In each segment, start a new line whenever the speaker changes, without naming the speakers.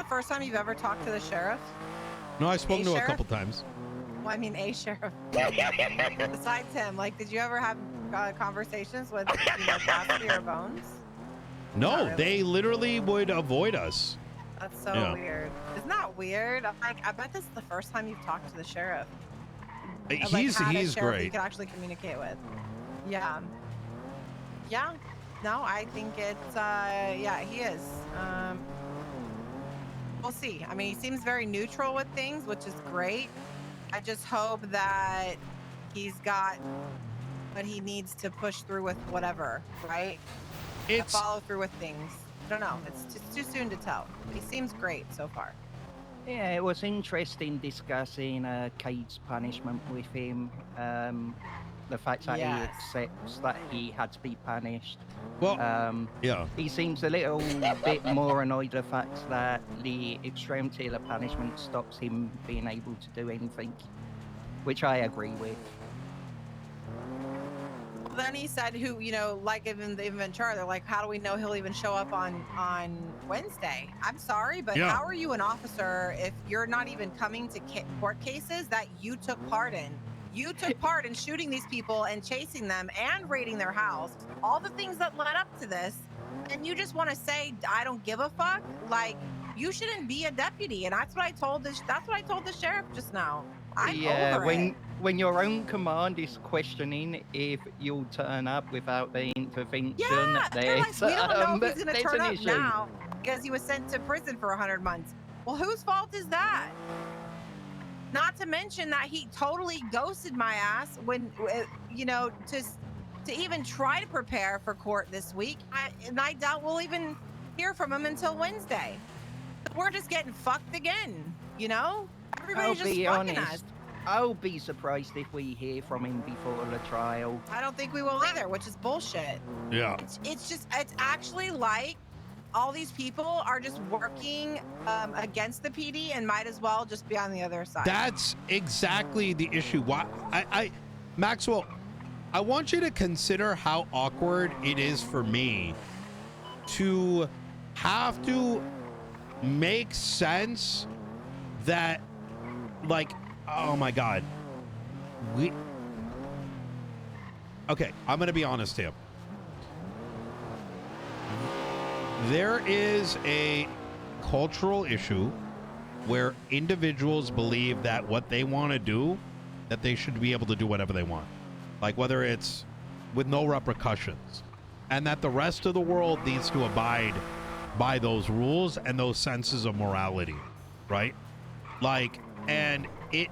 first time you've ever talked to the sheriff?
No, I spoke to him a couple times.
Well, I mean, a sheriff. Besides him, like, did you ever have conversations with, Cassidy or Bones?
No,
really.
They literally would avoid us.
That's so weird. Isn't that weird? Like, I bet this is the first time you've talked to the sheriff.
He's great.
You can actually communicate with. Yeah. Yeah. No, I think it's yeah, he is. We'll see. I mean, he seems very neutral with things, which is great. I just hope that he's got what he needs to push through with whatever, right? Follow through with things. I don't know. It's just too soon to tell. He seems great so far.
Yeah, it was interesting discussing Cade's punishment with him. The fact that he accepts that he had to be punished.
Well,
he seems a little bit more annoyed the fact that the extremity of the punishment stops him being able to do anything, which I agree with.
Well, then he said, like even the Ventura, they're like, how do we know he'll even show up on Wednesday? I'm sorry, but how are you an officer if you're not even coming to court cases that you took part in? You took part in shooting these people and chasing them and raiding their house, all the things that led up to this, and you just want to say I don't give a fuck? Like, you shouldn't be a deputy, and that's what I told the sheriff just now. I'm over it.
When your own command is questioning if you'll turn up without the intervention,
they're like, we don't know if he's going to turn up
issue.
now because he was sent to prison for 100 months. Well, whose fault is that? Not to mention that he totally ghosted my ass when, to even try to prepare for court this week. And I doubt we'll even hear from him until Wednesday. We're just getting fucked again, Everybody's just fucking us.
I'll be surprised if we hear from him before the trial.
I don't think we will either, which is bullshit.
Yeah.
It's actually like all these people are just working against the PD and might as well just be on the other side.
That's exactly the issue. Why, Maxwell, I want you to consider how awkward it is for me to have to make sense that, like, oh my God, okay, I'm gonna be honest here. There is a cultural issue where individuals believe that what they want to do, that they should be able to do whatever they want. Like whether it's with no repercussions. And that the rest of the world needs to abide by those rules and those senses of morality, right? Like, and it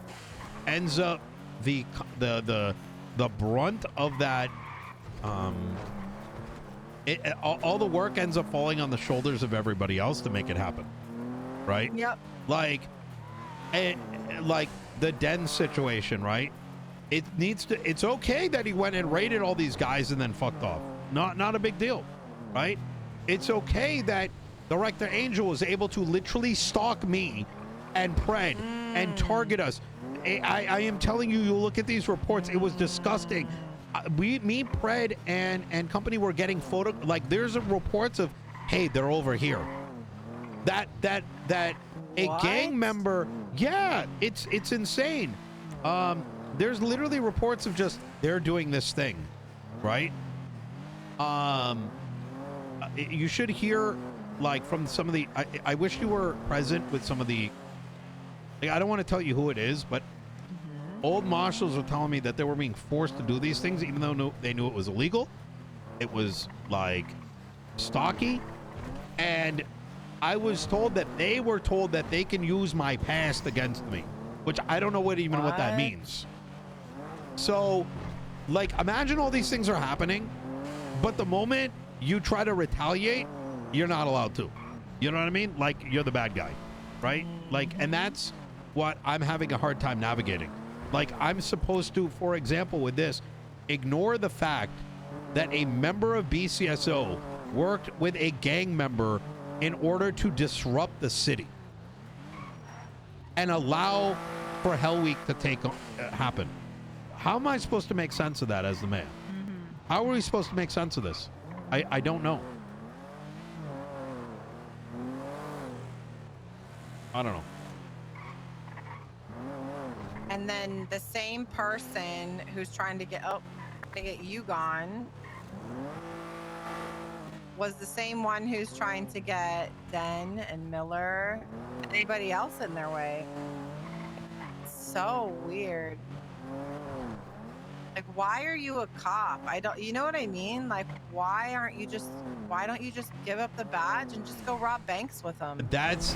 ends up the brunt of that, all the work ends up falling on the shoulders of everybody else to make it happen, right?
Yep.
Like the Den situation, right? It's okay that he went and raided all these guys and then fucked off. Not a big deal, right? It's okay that Director Angel was able to literally stalk me and Pred and target us. I am telling you, you look at these reports, it was disgusting. Me, Pred, and company were getting like there's reports of, hey, they're over here. That a
what?
gang member, it's insane. There's literally reports of just they're doing this thing, right? You should hear like from some of the. I wish you were present with some of the. Like, I don't want to tell you who it is, but old marshals were telling me that they were being forced to do these things, even though they knew it was illegal. It was like stocky, and I was told that they were told that they can use my past against me, which I don't know what that means. So, like, imagine all these things are happening, but the moment you try to retaliate, you're not allowed to. You know what I mean? Like, you're the bad guy, right? Like, and that's what I'm having a hard time navigating. Like, I'm supposed to, for example, with this, ignore the fact that a member of BCSO worked with a gang member in order to disrupt the city and allow for Hell Week to happen. How am I supposed to make sense of that as the man? How are we supposed to make sense of this? I don't know. I don't know.
And then the same person who's trying to get you gone was the same one who's trying to get Den and Miller and anybody else in their way. It's so weird. Like, why are you a cop? You know what I mean? Like, why don't you just give up the badge and just go rob banks with them?
That's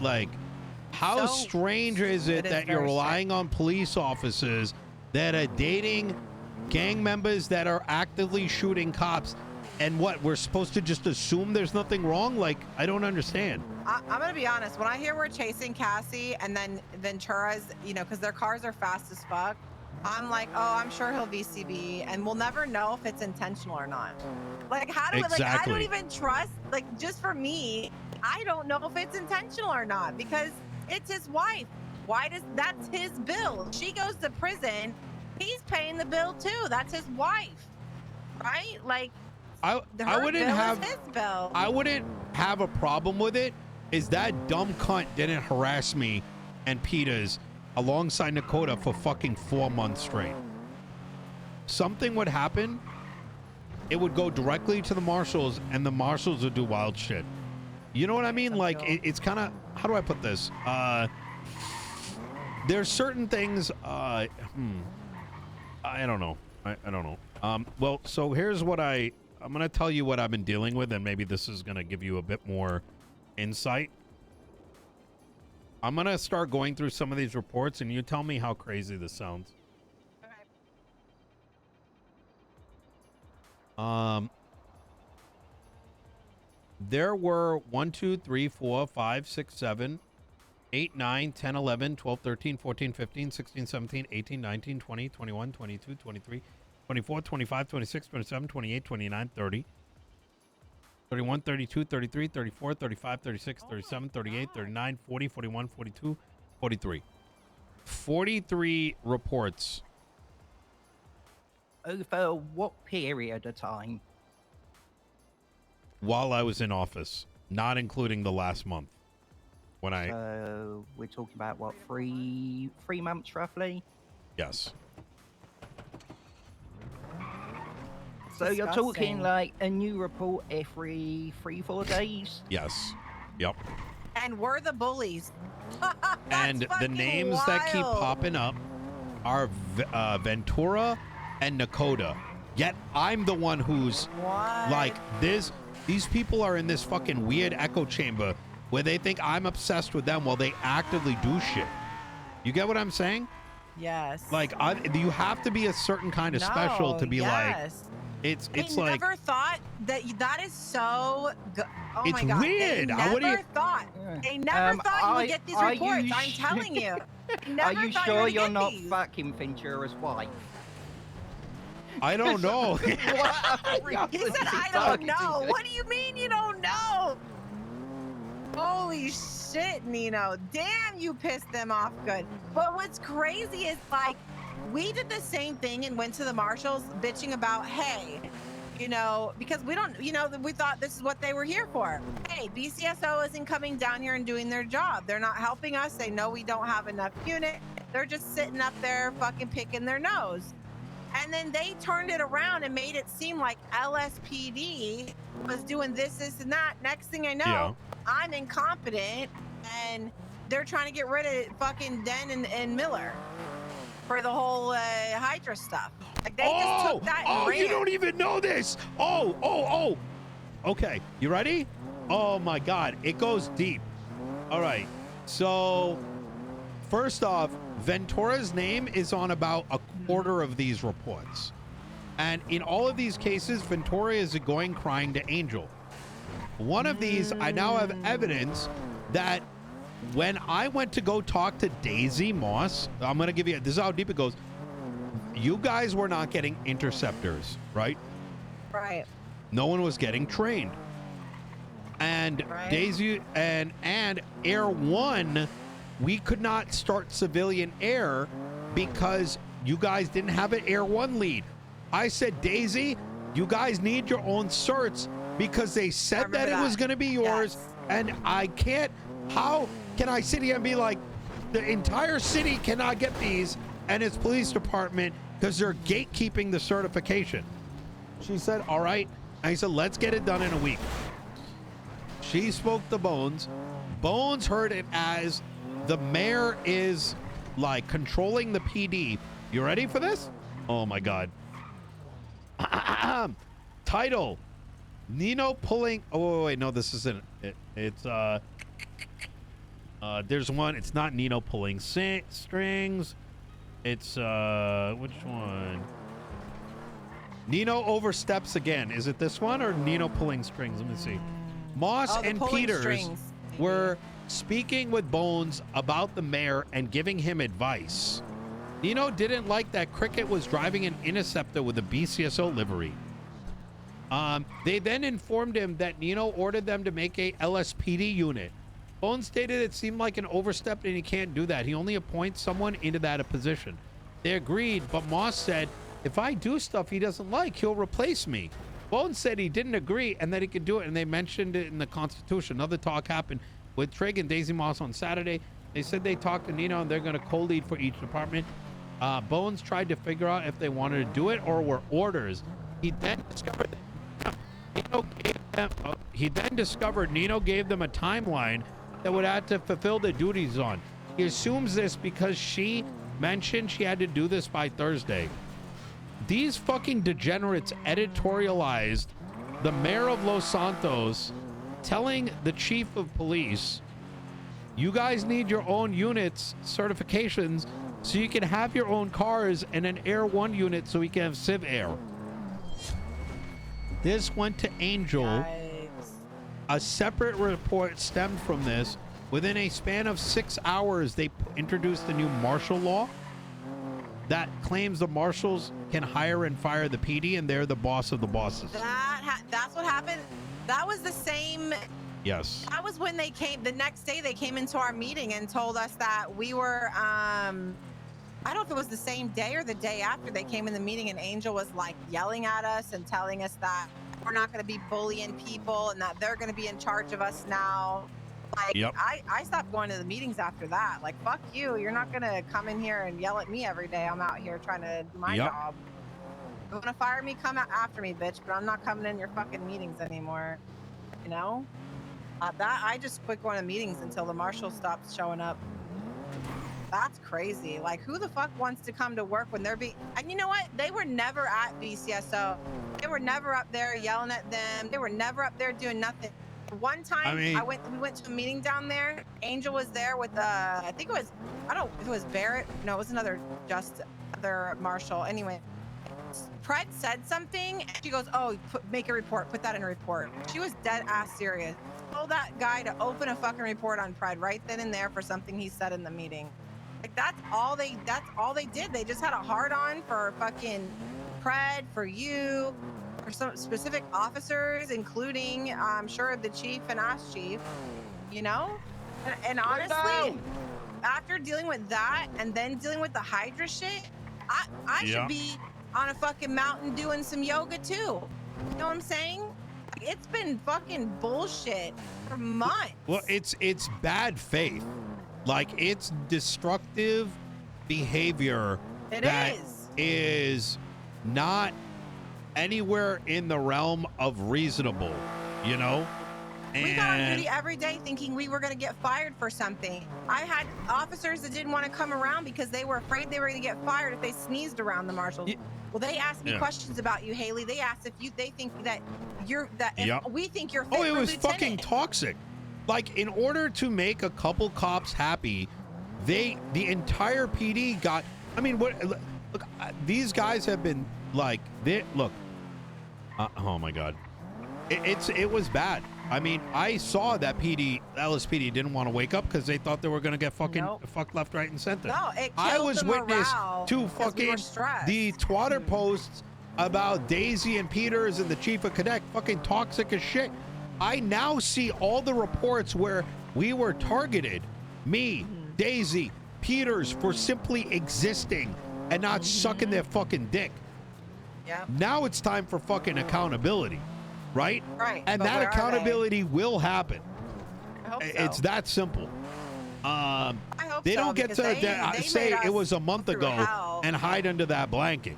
like, how strange is it that you're relying on police officers that are dating gang members that are actively shooting cops? And what, we're supposed to just assume there's nothing wrong? Like, I don't understand.
I'm going to be honest. When I hear we're chasing Cassie and then Ventura's, because their cars are fast as fuck, I'm like, oh, I'm sure he'll VCB, and we'll never know if it's intentional or not. Like, how do
exactly.
I don't even trust, like, just for me, I don't know if it's intentional or not, because it's his wife. That's his bill. She goes to prison, he's paying the bill too. That's his wife, right? Like,
I wouldn't have a problem with it. Is that dumb cunt didn't harass me and Peters alongside Nakota for fucking 4 months straight. Something would happen. It would go directly to the marshals, and the marshals would do wild shit. You know what I mean? Like, it's kind of, how do I put this? There's certain things. I don't know. I don't know. Well, so here's what I'm going to tell you what I've been dealing with, and maybe this is going to give you a bit more insight. I'm going to start going through some of these reports, and you tell me how crazy this sounds.
Okay.
There were 1, 2, 3, 4, 5, 6, 7, 8, 9, 10, 11, 12, 13, 14, 15, 16, 17, 18, 19, 20, 21, 22, 23, 24, 25, 26, 27, 28, 29, 30, 31, 32, 33, 34, 35, 36, 37, 38, 39, 40, 41, 42, 43. 43 reports.
Over what period of time?
While I was in office, not including the last month. When
we're talking about what, three months roughly?
Yes.
So you're talking like a new report every 3-4 days?
Yes. Yep.
And we're the bullies.
And the names that keep popping up are Ventura and Nakota. Yet I'm the one who's like this. These people are in this fucking weird echo chamber where they think I'm obsessed with them while they actively do shit. You get what I'm saying?
Yes.
Like, you have to be a certain kind of special to be like. It's like.
I never thought that is so good. Oh
it's
my God.
weird.
They never thought you would get these reports. I'm telling you.
Are you sure you're not fucking Ventura's wife?
I don't know.
He said, I don't know. What do you mean you don't know? Holy shit, Nino. Damn, you pissed them off good. But what's crazy is, like, we did the same thing and went to the marshals bitching about, hey, because we don't, we thought this is what they were here for. Hey, BCSO isn't coming down here and doing their job. They're not helping us. They know we don't have enough unit. They're just sitting up there fucking picking their nose. And then they turned it around and made it seem like LSPD was doing this, and that. Next thing I know, I'm incompetent, and they're trying to get rid of fucking Den and Miller for the whole Hydra stuff. Like, they just took that and ran.
You don't even know this. Okay, you ready? Oh my God, it goes deep. All right, so first off, Ventura's name is on about a quarter of these reports. And in all of these cases, Ventura is going crying to Angel. One of these, I now have evidence that when I went to go talk to Daisy Moss, I'm going to give you, this is how deep it goes. You guys were not getting interceptors, right?
Right.
No one was getting trained. And Daisy and Air One, we could not start civilian air because you guys didn't have an Air One lead. I said, Daisy, you guys need your own certs because they said that it was going to be yours. And I can't How can I sit here and be like, the entire city cannot get these and its police department because they're gatekeeping the certification? She said, all right. And I said, let's get it done in a week. She spoke to Bones. Bones heard it as the mayor is like controlling the PD. You ready for this? Oh my God. Title: Nino pulling. Oh wait, no, this isn't it. It's there's one. It's not Nino pulling strings. It's which one? Nino oversteps again. Is it this one or Nino pulling strings? Let me see. Moss and Peters were speaking with Bones about the mayor and giving him advice. Nino didn't like that Cricket was driving an Interceptor with a BCSO livery. They then informed him that Nino ordered them to make a LSPD unit. Bones stated it seemed like an overstep and he can't do that. He only appoints someone into that position. They agreed, but Moss said, if I do stuff he doesn't like, he'll replace me. Bones said he didn't agree and that he could do it, and they mentioned it in the Constitution. Another talk happened with Trig and Daisy Moss on Saturday. They said they talked to Nino and they're going to co-lead for each department. Bones tried to figure out if they wanted to do it or were orders. He then discovered Nino gave them a timeline that would have to fulfill the duties on. He assumes this because she mentioned she had to do this by Thursday. These fucking degenerates editorialized the mayor of Los Santos telling the chief of police, you guys need your own units, certifications, so you can have your own cars and an Air 1 unit so we can have Civ Air. This went to Angel. Yikes. A separate report stemmed from this. Within a span of 6 hours, they introduced the new Marshal law that claims the Marshals can hire and fire the PD and they're the boss of the bosses.
That's what happened. That was the same.
Yes.
That was when they came, the next day they came into our meeting and told us that we were, I don't know if it was the same day or the day after they came in the meeting, and Angel was like yelling at us and telling us that we're not going to be bullying people and that they're going to be in charge of us now. Like, yep. I stopped going to the meetings after that. Like, fuck you. You're not going to come in here and yell at me every day. I'm out here trying to do my job. If you want to fire me, come out after me, bitch. But I'm not coming in your fucking meetings anymore. You know? I just quit going to meetings until the Marshal stops showing up. That's crazy. Like, who the fuck wants to come to work when they're and you know what? They were never at BCSO. They were never up there yelling at them. They were never up there doing nothing. One time, we went to a meeting down there. Angel was there with, I think it was, I don't know if it was Barrett. No, it was another Marshal. Anyway, Pred said something, and she goes, oh, make a report. Put that in a report. She was dead ass serious. Told that guy to open a fucking report on Pred right then and there for something he said in the meeting. Like, that's all they did. They just had a hard on for fucking Pred, for you, for some specific officers, including, I'm sure, the chief and us chief, you know? And honestly, after dealing with that and then dealing with the Hydra shit, I should be on a fucking mountain doing some yoga too. You know what I'm saying? It's been fucking bullshit for months.
Well, it's
bad faith.
Like, it's destructive behavior that is not anywhere in the realm of reasonable, you know?
We got on duty every day thinking we were going to get fired for something. I had officers that didn't want to come around because they were afraid they were going to get fired if they sneezed around the Marshals. Well, they asked me questions about you, Haley. They asked if they think that you're we think you're fit
it was
lieutenant.
Fucking toxic. Like, in order to make a couple cops happy, the entire PD got, I mean, look, these guys have been like, oh my God. It was bad. I mean, I saw that LSPD didn't want to wake up because they thought they were going to get fucking fucked left, right, and center.
No,
I was witness to fucking the twatter posts about Daisy and Peters and the chief of cadet fucking toxic as shit. I now see all the reports where we were targeted, me, Daisy, Peters, for simply existing and not sucking their fucking dick.
Yeah.
Now it's time for fucking accountability, right?
Right.
And that accountability will happen.
hope so.
It's that simple.
I hope
they
so,
don't get
because
to
they
say
made
it was a
us
month
go through
ago
hell.
and hide under that blanket.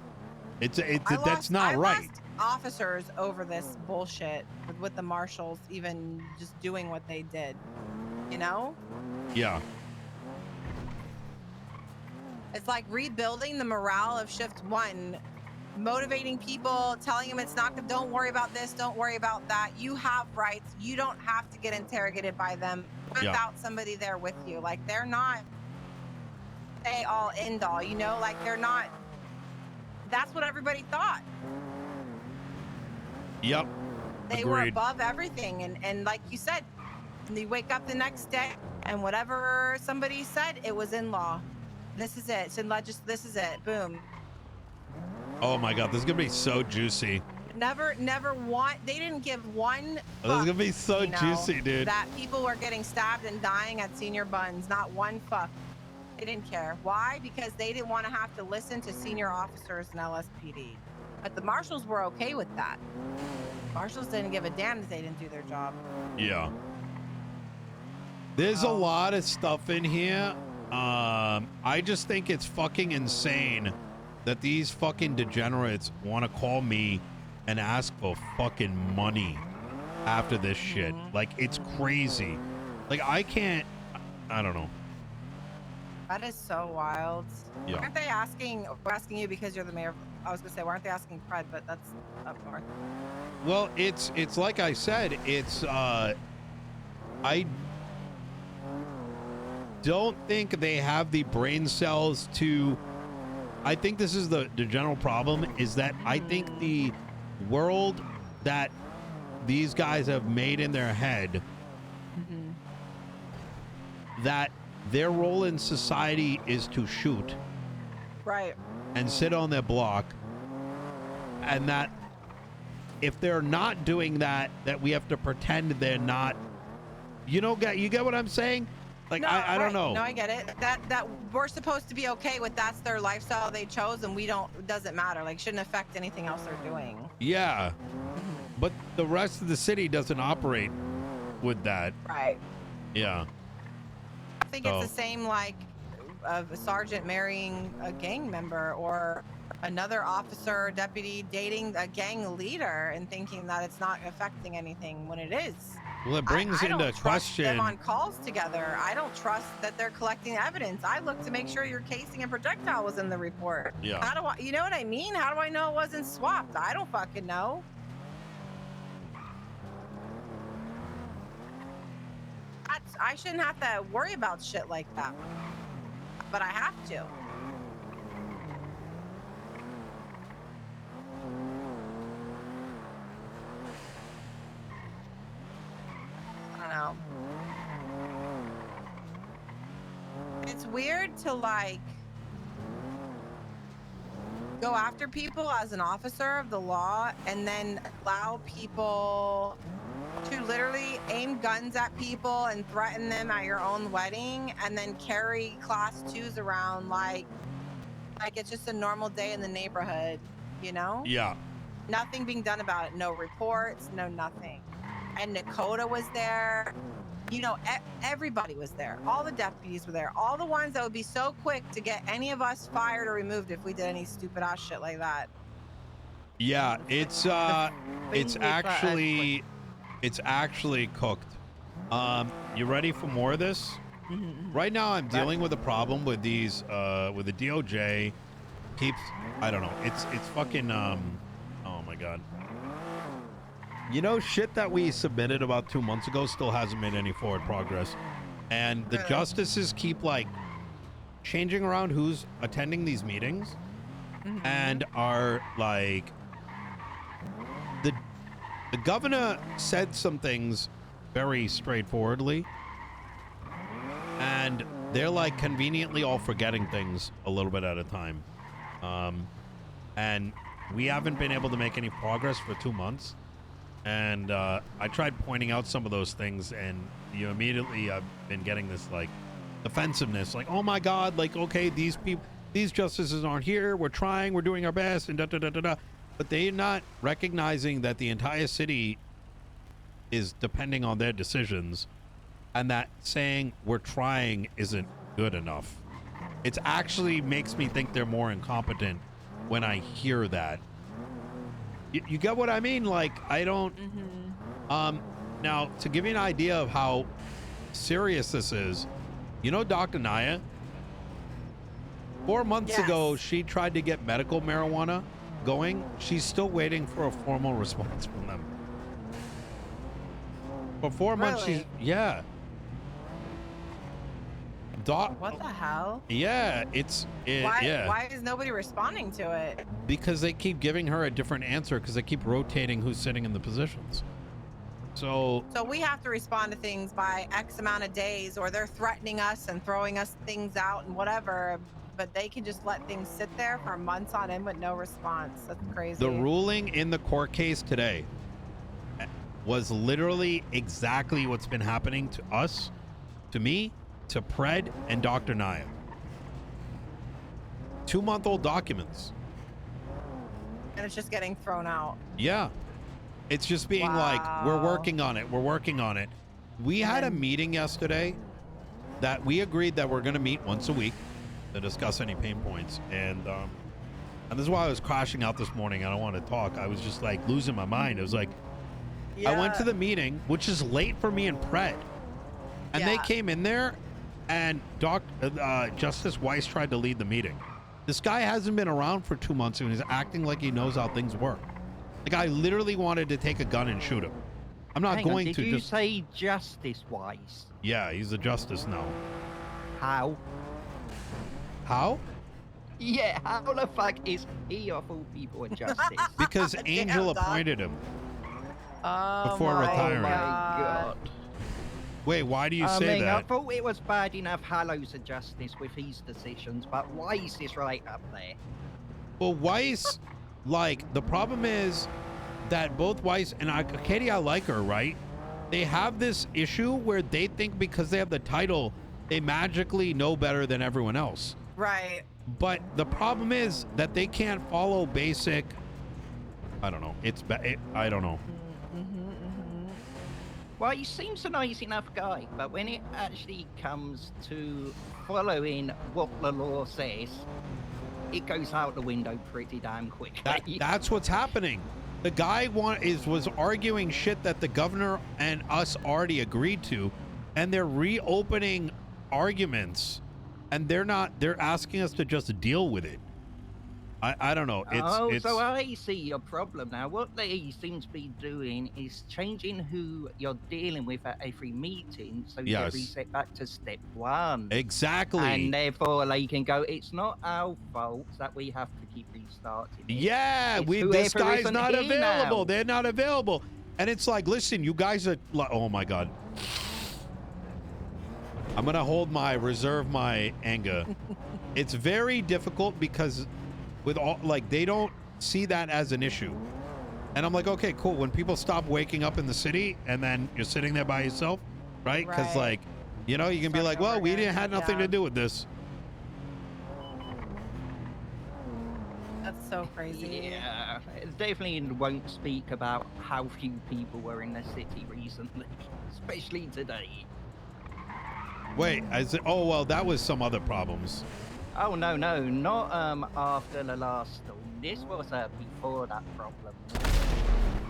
That's not right.
Lost officers over this bullshit with the marshals even just doing what they did. You know?
Yeah.
It's like rebuilding the morale of shift 1, motivating people, telling them it's not, don't worry about this, don't worry about that. You have rights. You don't have to get interrogated by them without somebody there with you. Like, they're not they all end all, you know? Like, they're not. That's what everybody thought.
Yep.
They were above everything. And like you said, you wake up the next day and whatever somebody said, it was in law. This is it. It's in this is it. Boom.
Oh my God, this is gonna be so juicy.
Never they didn't give one
This is gonna be so
you know,
juicy, dude.
that people were getting stabbed and dying at senior buns. Not one fuck. They didn't care. Why? Because they didn't want to have to listen to senior officers in LSPD. But the marshals were okay with that. Marshals didn't give a damn that they didn't do their job.
Yeah. There's a lot of stuff in here. I just think it's fucking insane that these fucking degenerates want to call me and ask for fucking money after this shit. Like, it's crazy. Like, I don't know.
That is so wild.
Yeah.
Aren't they asking you because you're the mayor? I was gonna say, why aren't they asking Fred? But that's up north.
Well, it's like I said, it's I don't think they have the brain cells to. I think this is the general problem, is that I think the world that these guys have made in their head, that their role in society is to shoot,
right,
and sit on their block, and that if they're not doing that, that we have to pretend they're not. You get what I'm saying? Like,
no,
I don't know.
No, I get it. That we're supposed to be okay with. That's their lifestyle they chose, and we don't. It doesn't matter. Like, shouldn't affect anything else they're doing.
Yeah, but the rest of the city doesn't operate with that.
Right.
Yeah.
I think it's the same like a sergeant marrying a gang member, or another officer, deputy dating a gang leader and thinking that it's not affecting anything when it is.
Well, it brings
I
into
don't trust
question.
them on calls together. I don't trust that they're collecting evidence. I look to make sure your casing and projectile was in the report.
Yeah.
How do I, you know what I mean? How do I know it wasn't swapped? I don't fucking know. I shouldn't have to worry about shit like that, but I have to. I don't know. It's weird to like go after people as an officer of the law and then allow people to literally aim guns at people and threaten them at your own wedding, and then carry class 2s around like it's just a normal day in the neighborhood, you know?
Yeah.
Nothing being done about it. No reports, no nothing. And Dakota was there. You know, everybody was there. All the deputies were there. All the ones that would be so quick to get any of us fired or removed if we did any stupid ass shit like that.
Yeah, it's actually cooked. You ready for more of this? Right now, I'm dealing with a problem with these, with the DOJ keeps, I don't know, it's fucking, oh my God. You know, shit that we submitted about 2 months ago still hasn't made any forward progress. And the justices keep, like, changing around who's attending these meetings and are, like, the governor said some things very straightforwardly, and they're, like, conveniently all forgetting things a little bit at a time. And we haven't been able to make any progress for 2 months. And I tried pointing out some of those things, and you immediately have been getting this like defensiveness, like, oh my God, like, okay, these justices aren't here, we're trying, we're doing our best, and da da da da da. But they're not recognizing that the entire city is depending on their decisions, and that saying we're trying isn't good enough. It actually makes me think they're more incompetent when I hear that. You get what I mean? Like, I don't... Now, to give you an idea of how serious this is, you know Dr. Naya? 4 months ago, she tried to get medical marijuana going. She's still waiting for a formal response from them. For 4 months, she's... Yeah.
What the hell?
Yeah,
Why is nobody responding to it?
Because they keep giving her a different answer because they keep rotating who's sitting in the positions. So
we have to respond to things by X amount of days, or they're threatening us and throwing us things out and whatever, but they can just let things sit there for months on end with no response. That's crazy.
The ruling in the court case today was literally exactly what's been happening to us, to me, to Pred and Dr. Naya. 2-month-old documents.
And it's just getting thrown out.
Yeah. It's just being like, we're working on it. We're working on it. We had a meeting yesterday that we agreed that we're going to meet once a week to discuss any pain points. And this is why I was crashing out this morning. I don't want to talk. I was just like losing my mind. It was like, I went to the meeting, which is late for me and Pred. And they came in there and Justice Weiss tried to lead the meeting. This guy hasn't been around for 2 months and he's acting like he knows how things work. The guy literally wanted to take a gun and shoot him. I'm not going to.
Did you say Justice Weiss?
Yeah, he's a justice now.
How?
How?
Yeah, how the fuck is he of all people a justice?
Because Angel appointed him. Before retiring.
Oh my god.
Wait, why do you say that?
I thought it was bad enough Hallow's a justice with his decisions, but Weiss is right up there.
Well, Weiss, like, the problem is that both Weiss and Katie, I like her, right? They have this issue where they think because they have the title, they magically know better than everyone else.
Right.
But the problem is that they can't follow basic, I don't know. I don't know.
Well, he seems a nice enough guy, but when it actually comes to following what the law says, it goes out the window pretty damn quickly.
That's what's happening. The guy was arguing shit that the governor and us already agreed to, and they're reopening arguments, and they're asking us to just deal with it. I don't know.
So I see your problem now. What they seem to be doing is changing who you're dealing with at every meeting, so you get reset back to step one.
Exactly.
And therefore they can go, it's not our fault that we have to keep restarting it.
Yeah, this guy's not available. Now. They're not available. And it's like, listen, you guys are, oh my God. I'm going to reserve my anger. It's very difficult because with all, like, they don't see that as an issue. And I'm like, okay, cool. When people stop waking up in the city and then you're sitting there by yourself, right? Because like, you know, you can be like, well, we didn't have nothing to do with this.
That's so crazy.
Yeah, it definitely won't speak about how few people were in the city recently, especially today.
Wait, oh, well, that was some other problems.
Oh, no, not after the last storm. This was before that problem.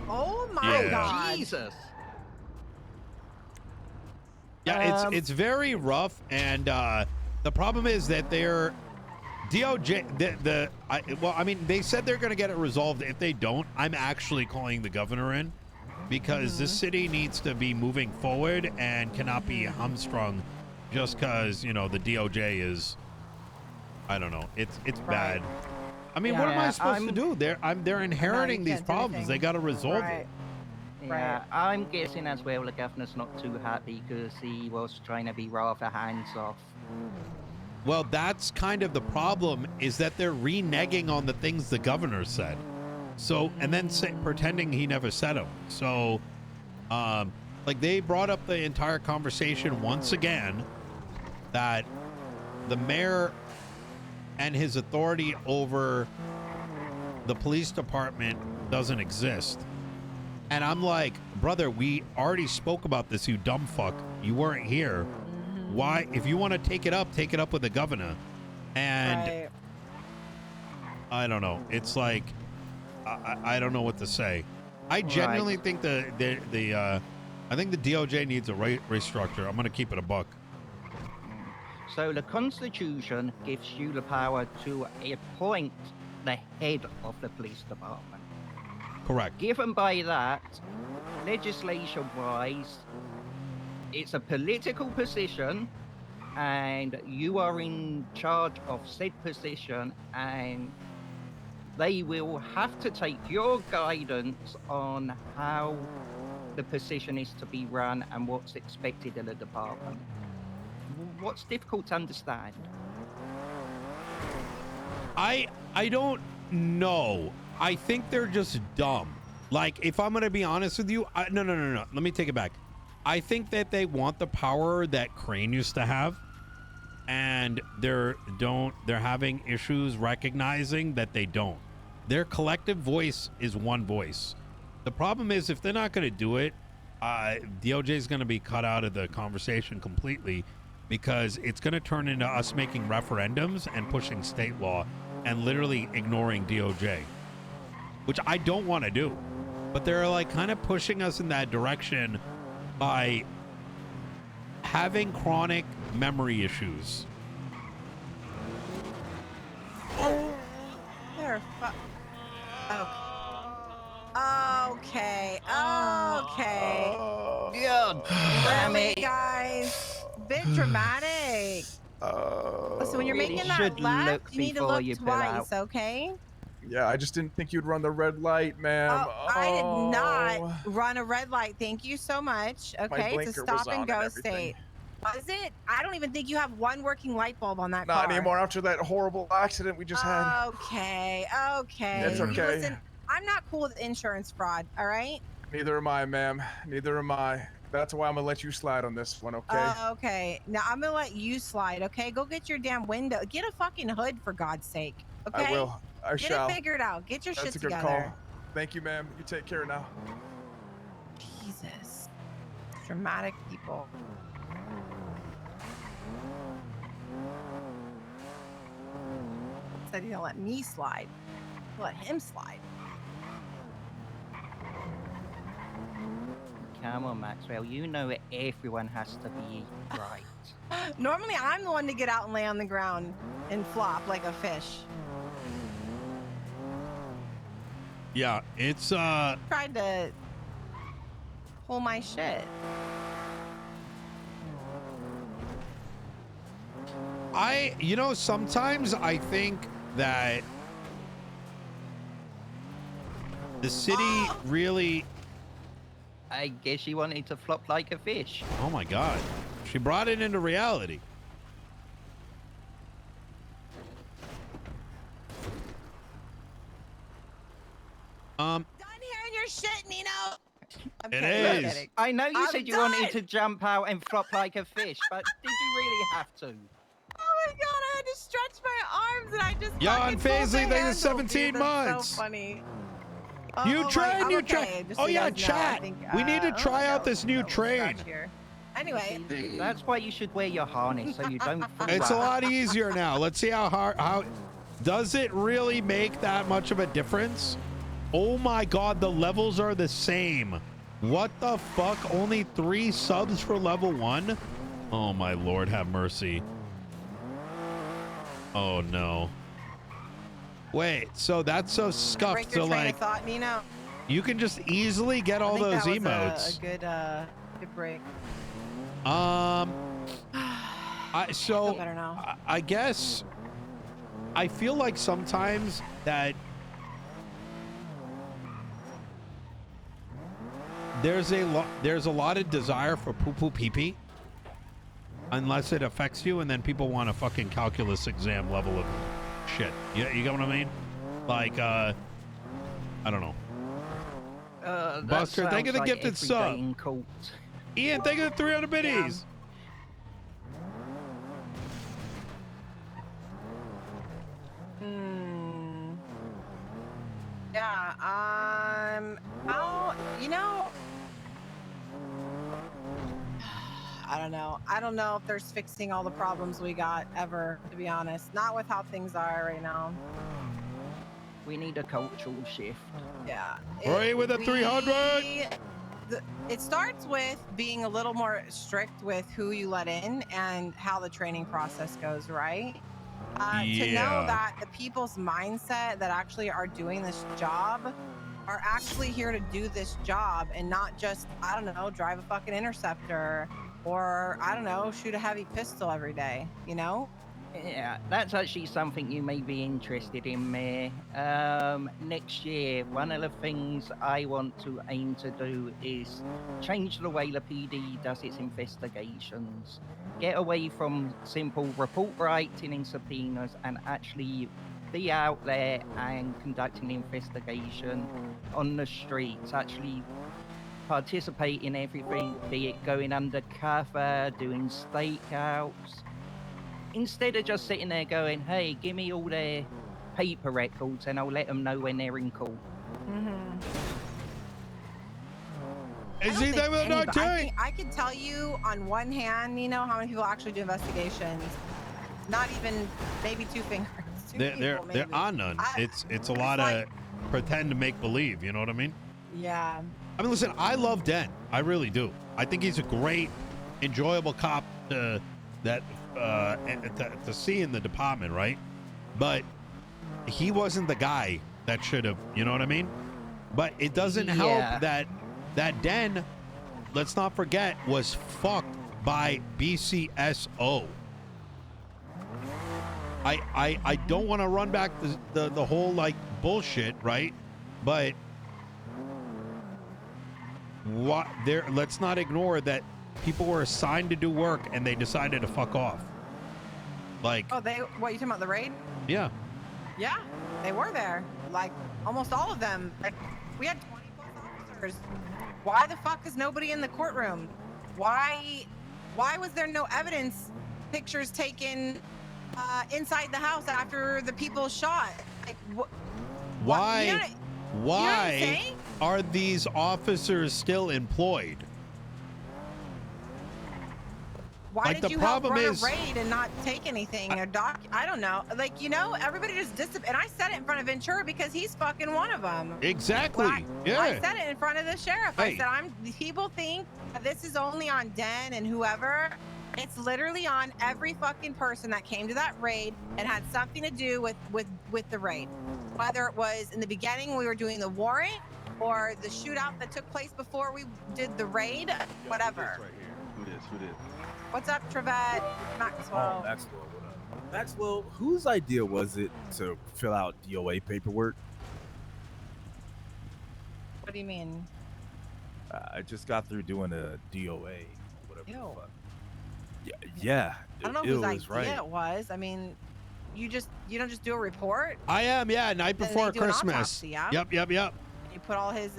Oh my God.
Jesus.
Yeah, it's very rough, and the problem is that they're DOJ. Well, I mean, they said they're going to get it resolved. If they don't, I'm actually calling the governor in because this city needs to be moving forward and cannot be hamstrung just because, you know, the DOJ is. I don't know. It's bad. I mean, what am I supposed to do? They're inheriting these problems. They got to resolve it.
Yeah, I'm guessing as well the governor's not too happy because he was trying to be rather hands-off.
Well, that's kind of the problem, is that they're reneging on the things the governor said. So, and then pretending he never said them. So, like, they brought up the entire conversation once again that the mayor and his authority over the police department doesn't exist. And I'm like, brother, we already spoke about this, you dumb fuck. You weren't here. Why? If you want to take it up with the governor. And
Right.
I don't know. It's like, I don't know what to say. I genuinely think I think the DOJ needs a restructure. I'm going to keep it a buck.
So the Constitution gives you the power to appoint the head of the police department.
Correct.
Given by that, legislation-wise, it's a political position, and you are in charge of said position, and they will have to take your guidance on how the position is to be run and what's expected in the department. What's difficult to understand?
I don't know. I think they're just dumb. Like, if I'm going to be honest with you, no. Let me take it back. I think that they want the power that Crane used to have, and they're having issues recognizing that they don't. Their collective voice is one voice. The problem is, if they're not going to do it, DOJ is going to be cut out of the conversation completely, because it's going to turn into us making referendums and pushing state law and literally ignoring DOJ, which I don't want to do. But they're like kind of pushing us in that direction by having chronic memory issues.
They're Okay.
God damn
Really,
it.
guys? Bit dramatic. Listen, when you're
Really
making that
should
left,
look
you need to
before
look
you pull
twice,
out.
okay?
Yeah, I just didn't think you'd run the red light, ma'am.
I did not run a red light. Thank you so much.
My
Okay, it's a
blinker
stop
was on
and
and
go
everything.
state. Was it? I don't even think you have one working light bulb on that car.
Not anymore after that horrible accident we just had.
Okay.
It's okay.
Listen, I'm not cool with insurance fraud, all right?
Neither am I, ma'am. Neither am I. That's why I'm gonna let you slide on this one, okay?
Okay. Now I'm gonna let you slide, okay? Go get your damn window. Get a fucking hood, for God's sake. Okay?
I will. I shall.
Get it figured out. Get your
That's
shit
a good
together.
call. Thank you, ma'am. You take care now.
Jesus. Dramatic people. Said he'll let me slide. He'll let him slide.
Come on, Maxwell. You know everyone has to be right.
Normally, I'm the one to get out and lay on the ground and flop like a fish.
Yeah, it's
Tried to pull my shit.
Sometimes I think that the city really...
I guess she wanted to flop like a fish.
Oh my God. She brought it into reality.
Done hearing your shit, Nino. I'm
It
kidding, I'm
is.
kidding.
I know you
I'm
said you
done.
wanted to jump out and flop like a fish, but did you really have to?
Oh my God, I had to stretch my arms and I just
You're
fucking pulled
unfazed
the
thing is
handle,
17
dude. That's
months.
so funny.
You
Oh,
train,
I'm
you
okay,
train.
just
Oh
so you
yeah,
guys know, I
chat.
think,
We need to
oh,
try out
no,
this new
no
train.
scratch here. Anyway,
That's why you should wear your harness so you don't fall
It's a
out.
lot easier now. Let's see how does it really make that much of a difference? Oh my God, the levels are the same. What the fuck? Only 3 subs for level 1? Oh my Lord, have mercy. Oh no. Wait, so that's so scuffed.
break your
So
train
like,
of thought, Nino.
you can just easily get all
I think
those
that was
emotes.
a good break.
I
feel better now.
I guess I feel like sometimes that there's a lot of desire for poo poo pee pee unless it affects you, and then people want a fucking calculus exam level of shit. You get what I mean? Like I don't know.
That
Buster, thank you
sounds
for the
like
gifted
every
sub.
day in court.
Ian, thank you for the 300 biddies.
Yeah, How, you know, I don't know. I don't know if there's fixing all the problems we got ever, to be honest. Not with how things are right now.
We need a cultural shift.
Yeah.
Right with a 300.
It starts with being a little more strict with who you let in and how the training process goes, right? To know that the people's mindset that actually are doing this job are actually here to do this job and not just, I don't know, drive a fucking interceptor or, I don't know, shoot a heavy pistol every day, you know?
Yeah, that's actually something you may be interested in, Mayor. Next year, one of the things I want to aim to do is change the way the PD does its investigations. Get away from simple report writing and subpoenas and actually be out there and conducting investigation on the streets, actually participate in everything, be it going undercover, doing stakeouts. Instead of just sitting there going, hey, give me all their paper records and I'll let them know when they're in court.
Is he there with a
I can tell you on one hand, Nino, how many people actually do investigations. Not even maybe two fingers.
There are none. It's a lot of pretend to make believe. You know what I mean?
Yeah.
I mean, listen, I love Den. I really do. I think he's a great, enjoyable cop to see in the department, right? But he wasn't the guy that should have. You know what I mean? But it doesn't help that Den, let's not forget, was fucked by BCSO. I don't want to run back the whole like bullshit, right? But let's not ignore that people were assigned to do work and they decided to fuck off. Like,
what, you talking about the raid?
Yeah.
Yeah, they were there. Like almost all of them. Like we had 20 plus officers. Why the fuck is nobody in the courtroom? Why was there no evidence pictures taken inside the house after the people shot? Like
why are these officers still employed?
Why did you help run a raid and not take anything? I don't know. Like, you know, everybody just and I said it in front of Ventura because he's fucking one of them.
Exactly.
I said it in front of the sheriff. Hey. I said, people think this is only on Den and whoever. It's literally on every fucking person that came to that raid and had something to do with the raid. Whether it was in the beginning we were doing the warrant or the shootout that took place before we did the raid, whatever.
Who this?
What's up, Trevette? Maxwell.
Oh, Maxwell, what up? Maxwell, whose idea was it to fill out DOA paperwork?
What do you mean?
I just got through doing a DOA. Whatever.
Ew.
Yeah.
I don't know whose idea it was. I mean, you don't just do a report?
I am, yeah, night before Christmas.
Autopsy, yeah?
Yep.
You put all his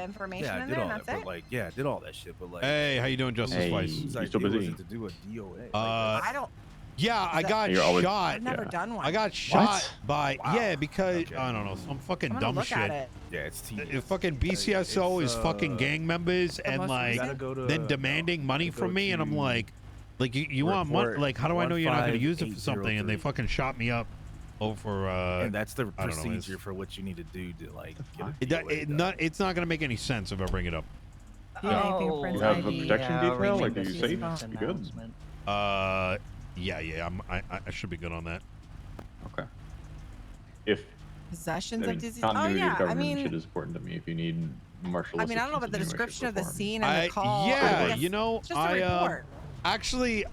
information in there and that's it?
I did all that shit, but like...
Hey, how you doing, Justice Weiss?
Whose idea was it to do a DOA?
I don't...
Yeah, I got shot.
I've never done one.
I got shot by... Wow. Yeah, because, I don't know, some fucking dumb shit.
Yeah, it's tedious.
Fucking BCSO is fucking gang members and like, then demanding money from me, and I'm like you want money? Like, how do I know you're not going to use it for something? And they fucking shot me up over
and that's the procedure for what you need to do to like get
it's not going to make any sense if I bring it up.
You have a protection detail? Like, are you safe? You good?
Yeah. I should be good on that.
Okay. If
possessions of disease.
Continuity of government shit is important to me. If you need Marshal,
I mean, I don't know about the description of the scene and the call.
Yeah, you know,
it's just a report.
Actually,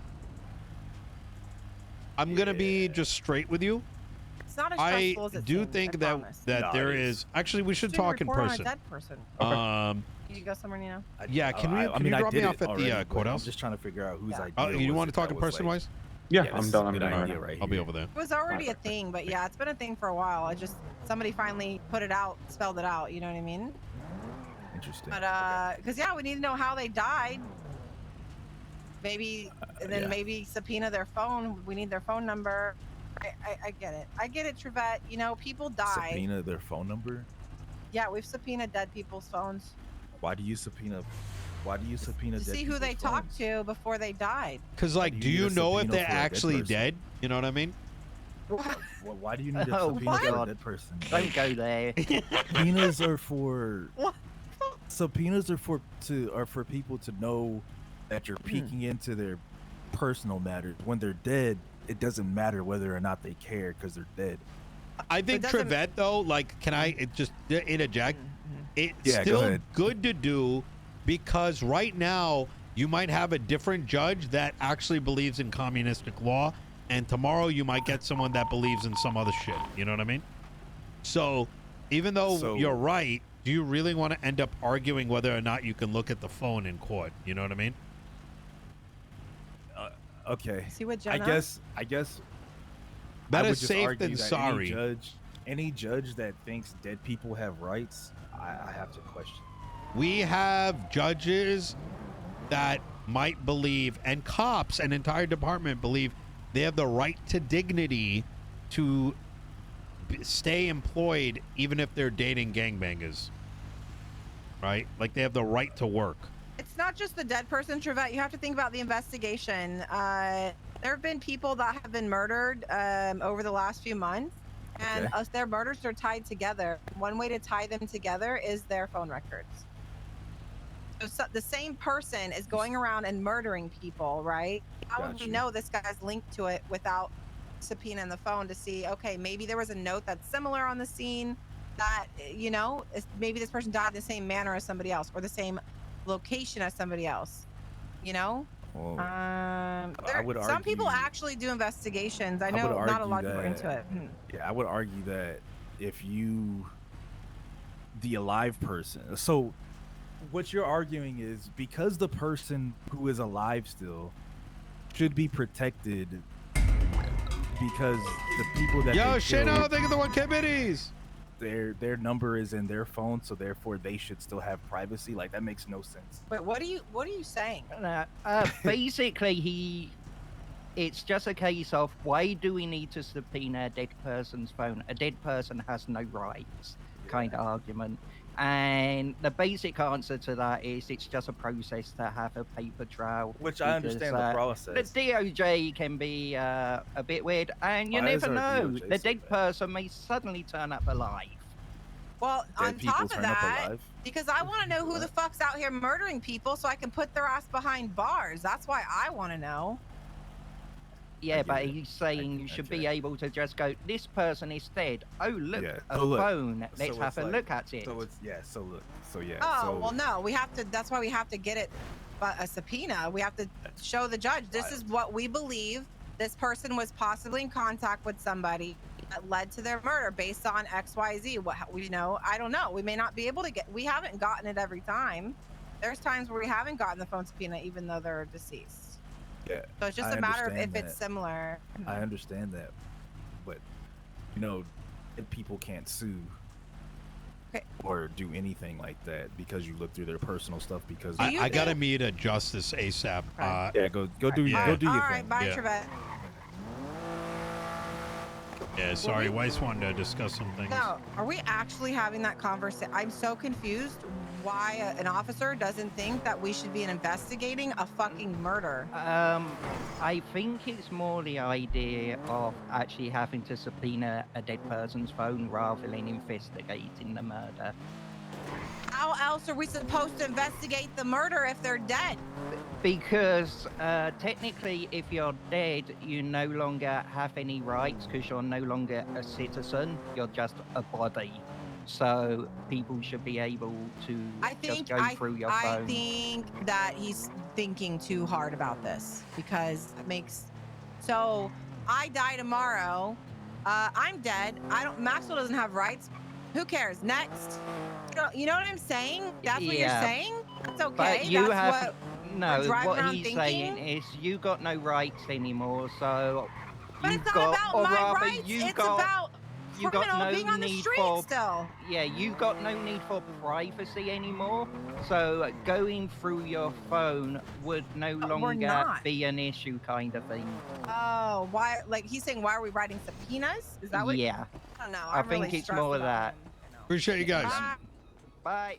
I'm gonna be just straight with you.
It's not as stressful as it
do
seems,
think that there is. Actually, we should talk in person.
On a dead person.
Okay.
Can you go somewhere, Nino?
Yeah, can you drop me off at the courthouse?
I'm just trying to figure out whose idea.
Oh, you want to talk in person, Wise?
Yeah, I'm done.
I'll be over there.
It was already a thing, but yeah, it's been a thing for a while. Somebody finally put it out, spelled it out. You know what I mean?
Interesting.
But because we need to know how they died. Maybe maybe subpoena their phone. We need their phone number. I get it. I get it, Trevette. You know, people die.
Subpoena their phone number?
Yeah, we've subpoenaed dead people's phones.
Why do you subpoena? Why do you subpoena
To
dead
see who they
people's
talked
phones?
to before they died.
Because, like, do you know if they're actually dead? You know what I mean?
Why do you need a
Oh,
subpoena for a
God.
dead person?
Don't go there.
Subpoenas are for
What?
subpoenas are for people to know that you're peeking into their personal matters. When they're dead, it doesn't matter whether or not they care because they're dead.
I think Trevette, though, like, can I just interject? It's still good to do because right now you might have a different judge that actually believes in communistic law, and tomorrow you might get someone that believes in some other shit. You know what I mean? So even though you're right, do you really want to end up arguing whether or not you can look at the phone in court? You know what I mean?
Okay.
See what Jenna?
I guess
better safe than sorry.
Any judge that thinks dead people have rights, I have to question.
We have judges that might believe, and cops, an entire department believe they have the right to dignity to stay employed even if they're dating gangbangers. Right? Like they have the right to work.
It's not just the dead person, Trevette. You have to think about the investigation. There have been people that have been murdered over the last few months, and their murders are tied together. One way to tie them together is their phone records. So the same person is going around and murdering people, right? How would we know this guy's linked to it without subpoenaing the phone to see, okay, maybe there was a note that's similar on the scene that, you know, maybe this person died in the same manner as somebody else or the same location as somebody else, you know?
Well,
some people actually do investigations. I know not a lot of people are into it.
Yeah, I would argue that if the alive person, so what you're arguing is because the person who is alive still should be protected because the people that
Shano, think of the one committees.
Their number is in their phone, so therefore they should still have privacy. Like that makes no sense.
Wait, what are you saying?
Basically, it's just a case of why do we need to subpoena a dead person's phone? A dead person has no rights, kind of argument. And the basic answer to that is it's just a process to have a paper trail.
Which I understand the process.
The DOJ can be a bit weird, and you never know. The dead person may suddenly turn up alive.
Well, on top of that, because I want to know who the fuck's out here murdering people so I can put their ass behind bars. That's why I want to know.
Yeah, but he's saying you should be able to just go, this person is dead. Oh, look, a phone. Let's have a look at it.
So it's,
well, no, we have to, that's why we have to get it, a subpoena. We have to show the judge, this is what we believe. This person was possibly in contact with somebody that led to their murder based on X, Y, Z. What, you know, I don't know. We may not be able to we haven't gotten it every time. There's times where we haven't gotten the phone subpoena, even though they're deceased.
Yeah,
so it's just a matter of if it's similar.
I understand that, but you know, people can't sue or do anything like that because you look through their personal stuff. Because
I gotta meet a justice ASAP.
Yeah, go do your thing.
All right, bye, Trevette.
Yeah, sorry, Weiss wanted to discuss some things.
No, are we actually having that conversation? I'm so confused why an officer doesn't think that we should be investigating a fucking murder.
I think it's more the idea of actually having to subpoena a dead person's phone rather than investigating the murder.
How else are we supposed to investigate the murder if they're dead?
Because technically, if you're dead, you no longer have any rights because you're no longer a citizen. You're just a body. So people should be able to just go through your phone.
I think that he's thinking too hard about this because it makes... So I die tomorrow. I'm dead. Maxwell doesn't have rights. Who cares? Next. You know what I'm saying? That's what you're saying? That's okay.
But you
That's
what he's saying is you got no rights anymore, so
but it's not about my rights. It's about criminal being on the street still.
Yeah, you got no need for privacy anymore, so going through your phone would no longer be an issue, kind of thing.
Oh, why? Like he's saying, why are we writing subpoenas? Is that what?
Yeah.
I don't know.
I think it's more of that.
Appreciate you guys.
Bye.
Bye.